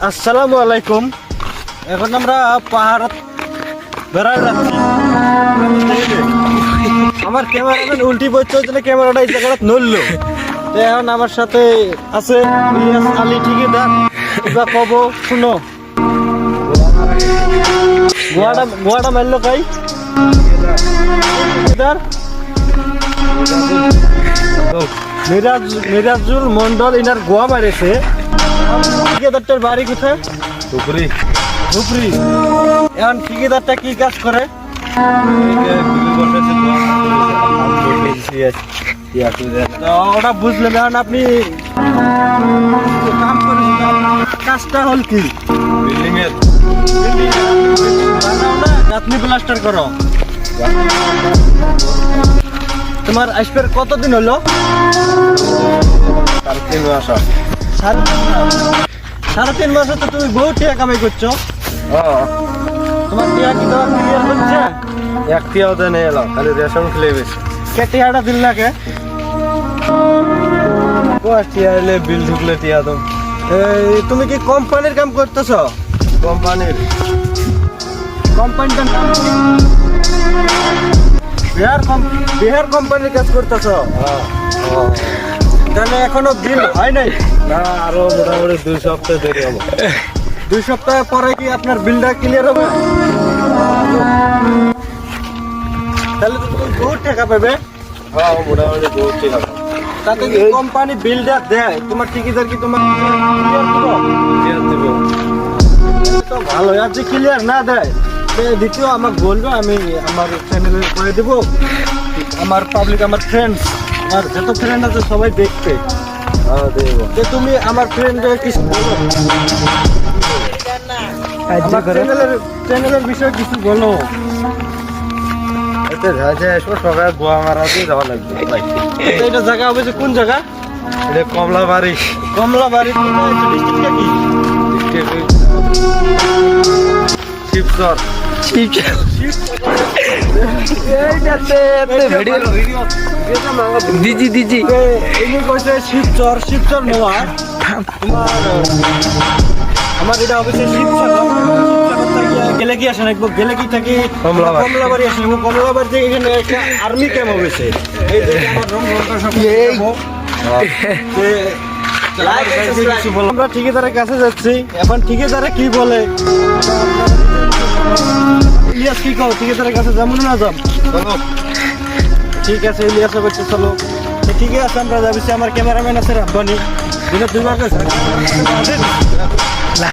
আসসালামু আলাইকুম। এখন আমরা পাহাড় বেড়ায় যাচ্ছি। আমার ক্যামেরাম্যান উল্টি বইতে হচ্ছে, ক্যামেরাটা এই জায়গাটা নড়লো। এখন আমার সাথে আছে ইলিয়াস আলী ঠিকাদার। তোমরা কব শুনো, গোয়াটা মারলো কাই ঠিকাদার মিরাজুল মন্ডল ইনার গোয়া মারেছে। ঠিকাদারটার বাড়ি কোথায়? ধুপরি। ধুপরি। এখন ঠিকাদারটা কি কাজ করে? ওটা বুঝলেন। এখন আপনি কাম করেছেন, কাজটা হল কি? বিল্ডিং এর গাঁথনি প্লাস্টার করো। তোমার আসবার কতদিন হলো? 3.5 মাস। 3.5 মাসে তো তুমি বহু টাকা কামাই করছো। তোমার টাকা কি তোমার ক্লিয়ার হচ্ছে? এক টিয়াও দেয় নেই এলাম, খালি রেশন খেলে বেশি। কে টাকাটা দিল না কে? টিয়া এলে বিল ঢুকলে টিয়া তো তুমি কি কোম্পানির কাম করতেছো? কোম্পানির কোম্পানিটার নাম কি? বিহার কোম্পানির কাজ করতেছো? তাহলে এখনো বিল হয় নাই? না, আরো মোটামুটি 2 সপ্তাহ দেরি হবে। 2 সপ্তাহ পরে কি আপনার বিলটা ক্লিয়ার হবে? তাহলে তো তুমি বহুত টাকা পাবে। মোটামুটি 2 টিয়া। তাতে কি কোম্পানি বিলটা দেয়? তোমার ঠিকাদার কি তোমার টিয়া দেবে। তো ভালো। আর যে ক্লিয়ার না দেয় দ্বিতীয় আমাকে বলবে, আমি আমার চ্যানেলে করে দেবো। আমার পাবলিক, আমার ফ্রেন্ডস, আমার যত ফ্রেন্ড আছে সবাই দেখবে। দেবো। যে তুমি আমার ফ্রেন্ডকে কিছু বলো, আমার চ্যানেলের বিষয়ে কিছু বলো। এতে যাচ্ছে এসব সবাই গোয়া মারাতে যাওয়া লাগবে। এটা জায়গা হবে যে কোন জায়গা? এটা কমলাবাড়ি। কমলাবাড়ি। ডিস্ট্রিক্টটা কি? শিবচর। শিবচর নেওয়া আমার এটা অবশ্যই শিবচর গেলে কি আসে নাকবো, গেলে কি থাকি কমলাবাড়ি আসে নাকবো। কমলাবাড়ি থেকে এখানে একটা আর্মি ক্যাম্প হয়েছে। আমরা ঠিকাদারের কাছে যাচ্ছি। এখন ঠিকাদারে কি বলে? ইলিয়াস কি কও, ঠিকাদারের কাছে যাবো না যাব? ঠিক আছে, ইলিয়াস বলছে চলো। ঠিক আছে, আমরা যাচ্ছি। আমার ক্যামেরাম্যান আছে রাব্বানি, দিনে 2 বার